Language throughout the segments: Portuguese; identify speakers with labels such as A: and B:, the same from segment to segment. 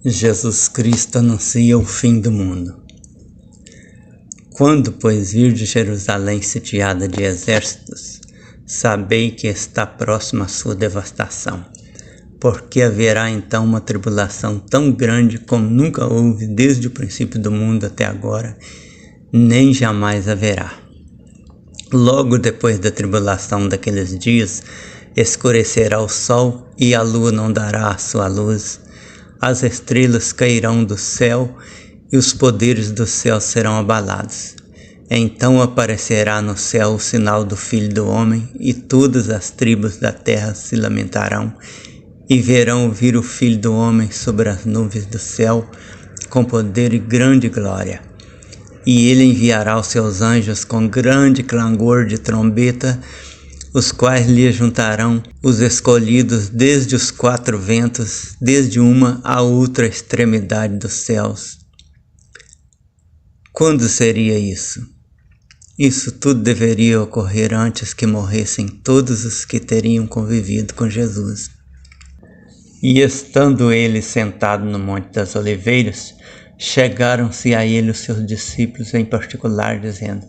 A: Jesus Cristo anuncia o fim do mundo. Quando, pois, vir de Jerusalém sitiada de exércitos, sabei que está próxima a sua devastação, porque haverá então uma tribulação tão grande como nunca houve desde o princípio do mundo até agora, nem jamais haverá. Logo depois da tribulação daqueles dias, escurecerá o sol e a lua não dará a sua luz, as estrelas cairão do céu e os poderes do céu serão abalados. Então aparecerá no céu o sinal do Filho do Homem, e todas as tribos da terra se lamentarão, e verão vir o Filho do Homem sobre as nuvens do céu, com poder e grande glória. E ele enviará os seus anjos com grande clangor de trombeta, os quais lhe juntarão os escolhidos desde os quatro ventos, desde uma à outra extremidade dos céus. Quando seria isso? Isso tudo deveria ocorrer antes que morressem todos os que teriam convivido com Jesus. E estando ele sentado no Monte das Oliveiras, chegaram-se a ele os seus discípulos em particular, dizendo: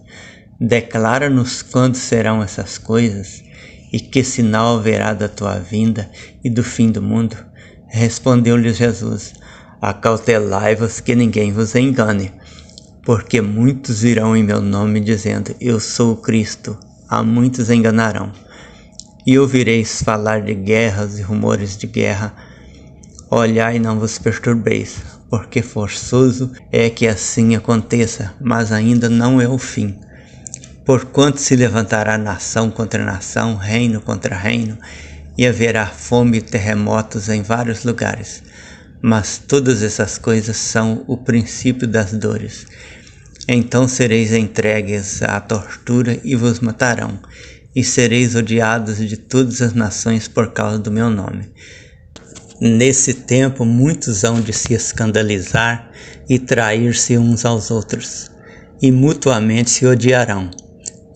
A: Declara-nos quando serão essas coisas, e que sinal haverá da tua vinda e do fim do mundo? Respondeu-lhe Jesus: Acautelai-vos que ninguém vos engane, porque muitos virão em meu nome dizendo: Eu sou o Cristo, a muitos enganarão. E ouvireis falar de guerras e rumores de guerra. Olhai e não vos perturbeis, porque forçoso é que assim aconteça, mas ainda não é o fim. Porquanto se levantará nação contra nação, reino contra reino, e haverá fome e terremotos em vários lugares. Mas todas essas coisas são o princípio das dores. Então sereis entregues à tortura e vos matarão, e sereis odiados de todas as nações por causa do meu nome. Nesse tempo muitos hão de se escandalizar e trair-se uns aos outros, e mutuamente se odiarão.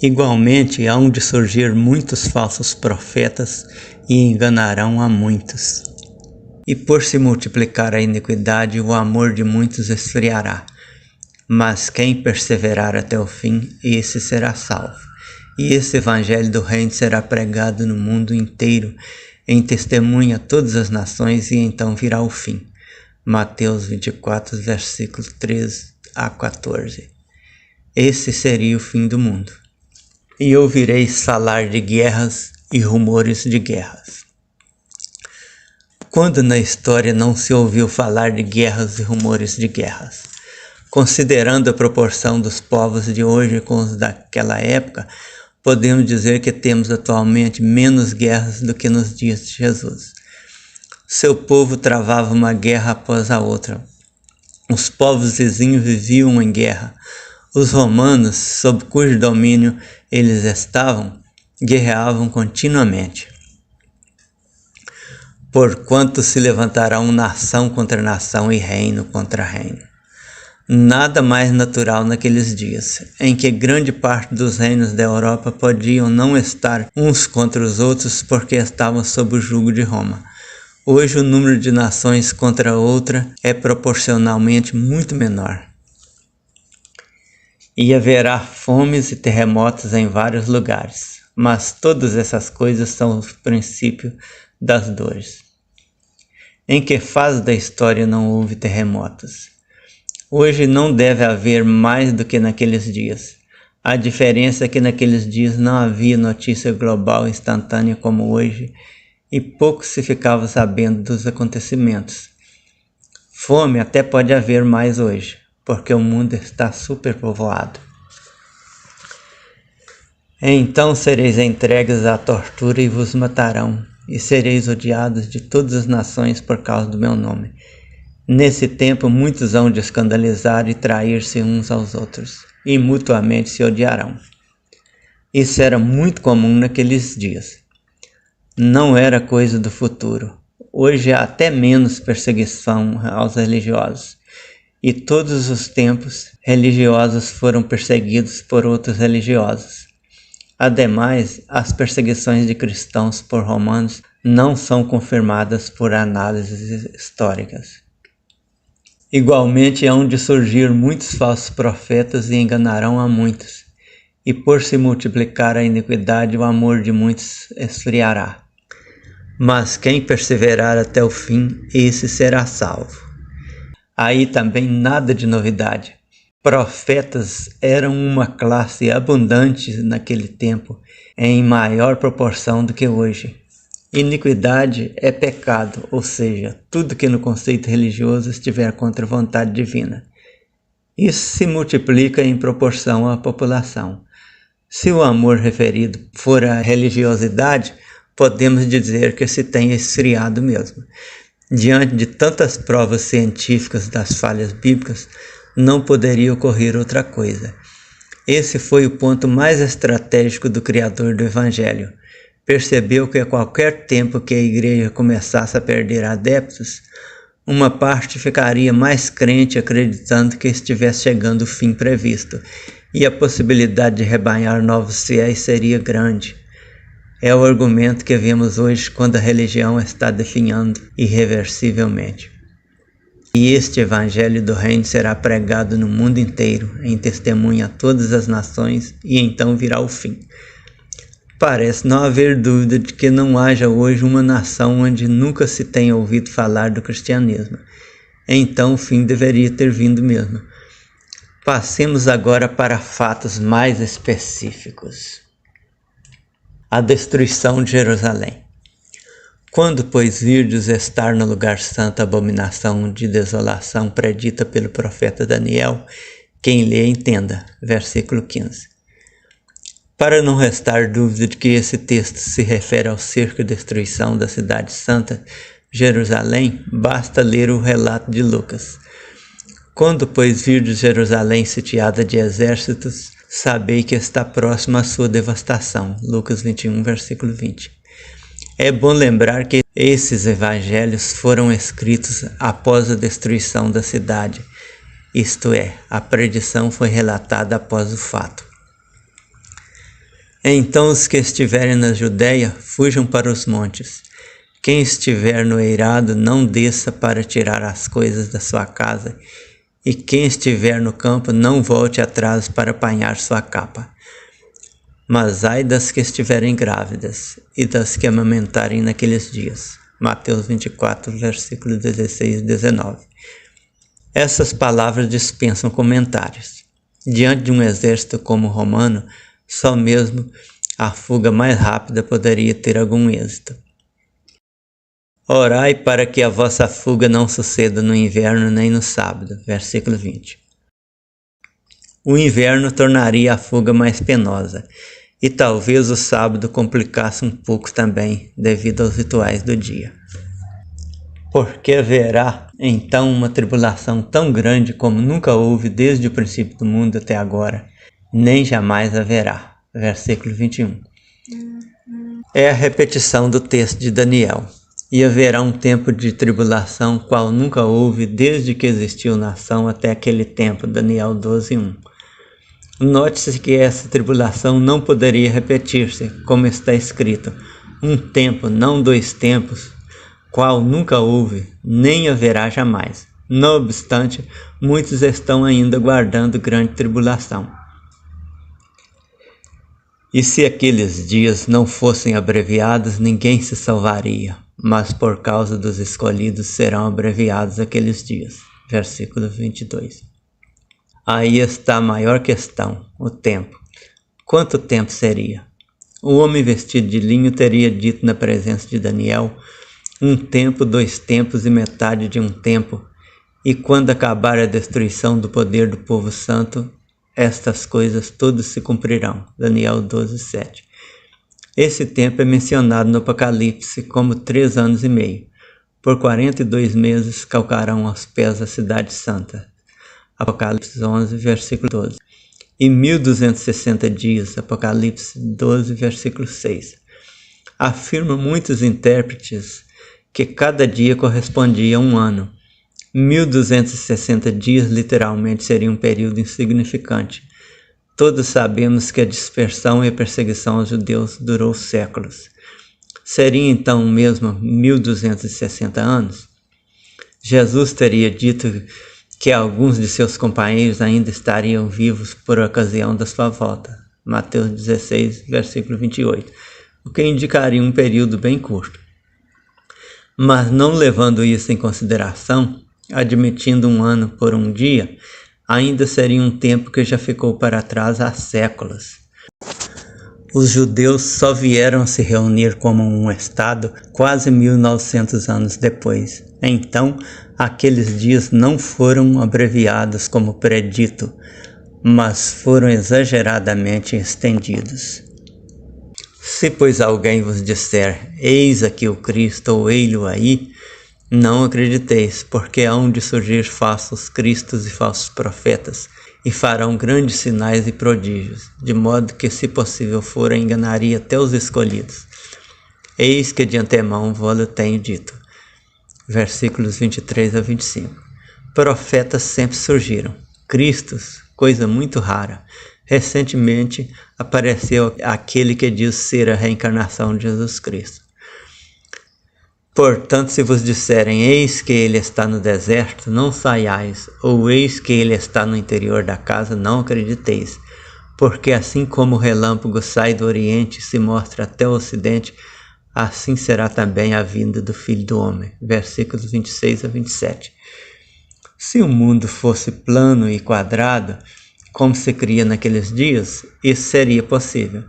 A: Igualmente hão de surgir muitos falsos profetas e enganarão a muitos. E por se multiplicar a iniquidade, o amor de muitos esfriará. Mas quem perseverar até o fim, esse será salvo. E esse evangelho do reino será pregado no mundo inteiro, em testemunha a todas as nações, e então virá o fim. Mateus 24, versículos 13 a 14. Esse seria o fim do mundo. E ouvireis falar de guerras e rumores de guerras. Quando na história não se ouviu falar de guerras e rumores de guerras? Considerando a proporção dos povos de hoje com os daquela época, podemos dizer que temos atualmente menos guerras do que nos dias de Jesus. Seu povo travava uma guerra após a outra. Os povos vizinhos viviam em guerra. Os romanos, sob cujo domínio eles estavam, guerreavam continuamente. Porquanto se levantarão nação contra nação e reino contra reino. Nada mais natural naqueles dias, em que grande parte dos reinos da Europa podiam não estar uns contra os outros porque estavam sob o jugo de Roma. Hoje o número de nações contra outra é proporcionalmente muito menor. E haverá fomes e terremotos em vários lugares, mas todas essas coisas são o princípio das dores. Em que fase da história não houve terremotos? Hoje não deve haver mais do que naqueles dias. A diferença é que naqueles dias não havia notícia global instantânea como hoje, e pouco se ficava sabendo dos acontecimentos. Fome até pode haver mais hoje, porque o mundo está superpovoado. Então sereis entregues à tortura e vos matarão, e sereis odiados de todas as nações por causa do meu nome. Nesse tempo muitos hão de escandalizar e trair-se uns aos outros, e mutuamente se odiarão. Isso era muito comum naqueles dias. Não era coisa do futuro. Hoje há até menos perseguição aos religiosos, e todos os tempos religiosos foram perseguidos por outros religiosos. Ademais, as perseguições de cristãos por romanos não são confirmadas por análises históricas. Igualmente hão de surgir muitos falsos profetas e enganarão a muitos. E por se multiplicar a iniquidade, o amor de muitos esfriará. Mas quem perseverar até o fim, esse será salvo. Aí também nada de novidade. Profetas eram uma classe abundante naquele tempo, em maior proporção do que hoje. Iniquidade é pecado, ou seja, tudo que no conceito religioso estiver contra a vontade divina. Isso se multiplica em proporção à população. Se o amor referido for a religiosidade, podemos dizer que se tem esfriado mesmo. Diante de tantas provas científicas das falhas bíblicas, não poderia ocorrer outra coisa. Esse foi o ponto mais estratégico do Criador do Evangelho. Percebeu que a qualquer tempo que a igreja começasse a perder adeptos, uma parte ficaria mais crente acreditando que estivesse chegando o fim previsto, e a possibilidade de rebanhar novos fiéis seria grande. É o argumento que vemos hoje quando a religião está definhando irreversivelmente. E este evangelho do reino será pregado no mundo inteiro, em testemunho a todas as nações, e então virá o fim. Parece não haver dúvida de que não haja hoje uma nação onde nunca se tenha ouvido falar do cristianismo. Então o fim deveria ter vindo mesmo. Passemos agora para fatos mais específicos. A destruição de Jerusalém. Quando, pois, virdes estar no lugar santo a abominação de desolação predita pelo profeta Daniel, quem lê entenda. Versículo 15. Para não restar dúvida de que esse texto se refere ao cerco e destruição da cidade santa, Jerusalém, basta ler o relato de Lucas. Quando, pois, virdes Jerusalém sitiada de exércitos, sabei que está próxima a sua devastação. Lucas 21, versículo 20. É bom lembrar que esses evangelhos foram escritos após a destruição da cidade, isto é, a predição foi relatada após o fato. Então os que estiverem na Judéia, fujam para os montes. Quem estiver no eirado, não desça para tirar as coisas da sua casa, e quem estiver no campo, não volte atrás para apanhar sua capa. Mas ai das que estiverem grávidas, e das que amamentarem naqueles dias. Mateus 24, versículos 16 e 19. Essas palavras dispensam comentários. Diante de um exército como o romano, só mesmo a fuga mais rápida poderia ter algum êxito. Orai para que a vossa fuga não suceda no inverno nem no sábado. Versículo 20. O inverno tornaria a fuga mais penosa, e talvez o sábado complicasse um pouco também, devido aos rituais do dia. Porque haverá, então, uma tribulação tão grande como nunca houve desde o princípio do mundo até agora, nem jamais haverá. Versículo 21. É a repetição do texto de Daniel. E haverá um tempo de tribulação qual nunca houve desde que existiu nação até aquele tempo. Daniel 12:1. Note-se que essa tribulação não poderia repetir-se, como está escrito, um tempo, não dois tempos, qual nunca houve, nem haverá jamais. Não obstante, muitos estão ainda guardando grande tribulação. E se aqueles dias não fossem abreviados, ninguém se salvaria, mas por causa dos escolhidos serão abreviados aqueles dias. Versículo 22. Aí está a maior questão, o tempo. Quanto tempo seria? O homem vestido de linho teria dito na presença de Daniel, um tempo, dois tempos e metade de um tempo, e quando acabar a destruição do poder do povo santo, estas coisas todas se cumprirão. Daniel 12:7. Esse tempo é mencionado no Apocalipse como 3 anos e meio. Por 42 meses calcarão aos pés a cidade santa. Apocalipse 11, versículo 12. E 1260 dias. Apocalipse 12, versículo 6. Afirmam muitos intérpretes que cada dia correspondia a um ano. 1260 dias literalmente seria um período insignificante. Todos sabemos que a dispersão e a perseguição aos judeus durou séculos. Seria então mesmo 1260 anos? Jesus teria dito que alguns de seus companheiros ainda estariam vivos por ocasião da sua volta. Mateus 16, versículo 28, o que indicaria um período bem curto. Mas não levando isso em consideração, admitindo 1 ano por um dia, ainda seria um tempo que já ficou para trás há séculos. Os judeus só vieram a se reunir como um Estado quase 1900 anos depois. Então, aqueles dias não foram abreviados como predito, mas foram exageradamente estendidos. Se, pois, alguém vos disser, eis aqui o Cristo, ou ei-lo aí, não acrediteis, porque hão de surgir falsos cristos e falsos profetas, e farão grandes sinais e prodígios, de modo que, se possível for, enganaria até os escolhidos. Eis que de antemão vos tenho dito. Versículos 23 a 25. Profetas sempre surgiram. Cristos, coisa muito rara. Recentemente apareceu aquele que diz ser a reencarnação de Jesus Cristo. Portanto, se vos disserem, eis que ele está no deserto, não saiais, ou eis que ele está no interior da casa, não acrediteis. Porque assim como o relâmpago sai do oriente e se mostra até o ocidente, assim será também a vinda do Filho do Homem. Versículos 26 a 27. Se o mundo fosse plano e quadrado, como se cria naqueles dias, isso seria possível.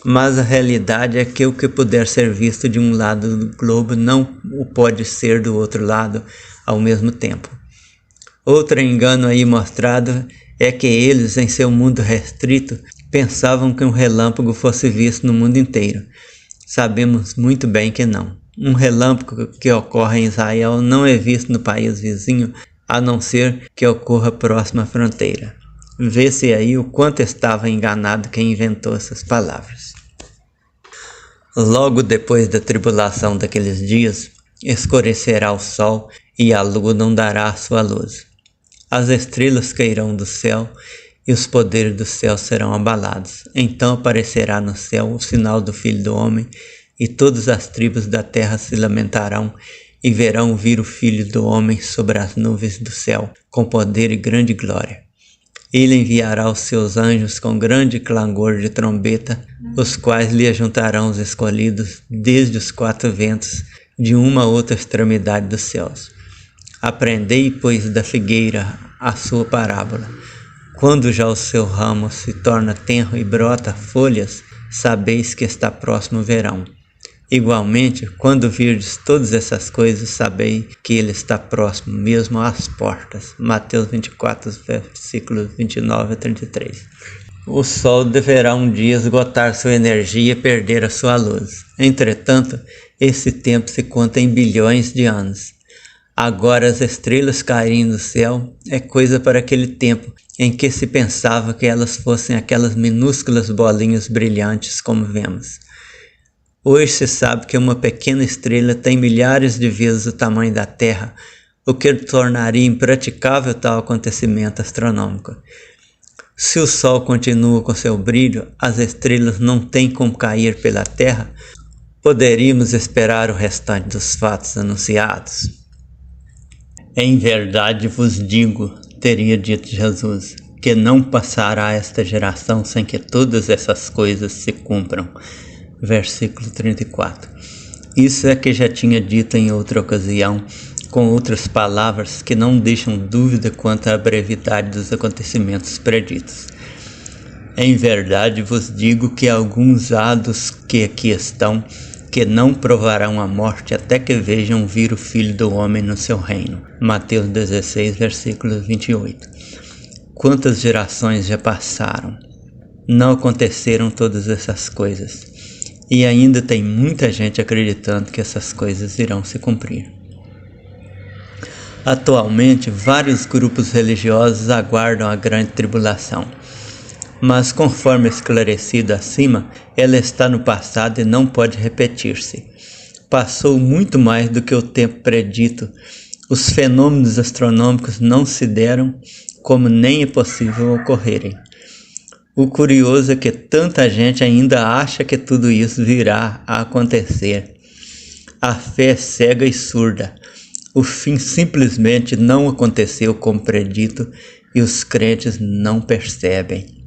A: Mas a realidade é que o que puder ser visto de um lado do globo não o pode ser do outro lado ao mesmo tempo. Outro engano aí mostrado é que eles, em seu mundo restrito, pensavam que um relâmpago fosse visto no mundo inteiro. Sabemos muito bem que não. Um relâmpago que ocorre em Israel não é visto no país vizinho, a não ser que ocorra próximo à fronteira. Vê-se aí o quanto estava enganado quem inventou essas palavras. Logo depois da tribulação daqueles dias, escurecerá o sol e a lua não dará a sua luz. As estrelas cairão do céu e os poderes do céu serão abalados. Então aparecerá no céu o sinal do Filho do Homem e todas as tribos da terra se lamentarão e verão vir o Filho do Homem sobre as nuvens do céu, com poder e grande glória. Ele enviará os seus anjos com grande clangor de trombeta, os quais lhe ajuntarão os escolhidos desde os 4 ventos, de uma a outra extremidade dos céus. Aprendei, pois, da figueira a sua parábola. Quando já o seu ramo se torna tenro e brota folhas, sabeis que está próximo o verão. Igualmente, quando virdes todas essas coisas, sabei que ele está próximo, mesmo às portas. Mateus 24, versículos 29 a 33. O sol deverá um dia esgotar sua energia e perder a sua luz. Entretanto, esse tempo se conta em bilhões de anos. Agora as estrelas caírem do céu é coisa para aquele tempo em que se pensava que elas fossem aquelas minúsculas bolinhas brilhantes como vemos. Hoje se sabe que uma pequena estrela tem milhares de vezes o tamanho da Terra, o que tornaria impraticável tal acontecimento astronômico. Se o Sol continua com seu brilho, as estrelas não têm como cair pela Terra, poderíamos esperar o restante dos fatos anunciados. Em verdade vos digo, teria dito Jesus, que não passará esta geração sem que todas essas coisas se cumpram. Versículo 34. Isso é que já tinha dito em outra ocasião, com outras palavras que não deixam dúvida quanto à brevidade dos acontecimentos preditos. Em verdade vos digo que alguns há dos que aqui estão, que não provarão a morte até que vejam vir o Filho do Homem no seu reino. Mateus 16, versículo 28. Quantas gerações já passaram? Não aconteceram todas essas coisas. E ainda tem muita gente acreditando que essas coisas irão se cumprir. Atualmente, vários grupos religiosos aguardam a grande tribulação. Mas, conforme esclarecido acima, ela está no passado e não pode repetir-se. Passou muito mais do que o tempo predito. Os fenômenos astronômicos não se deram, como nem é possível ocorrerem. O curioso é que tanta gente ainda acha que tudo isso virá a acontecer. A fé é cega e surda. O fim simplesmente não aconteceu como predito e os crentes não percebem.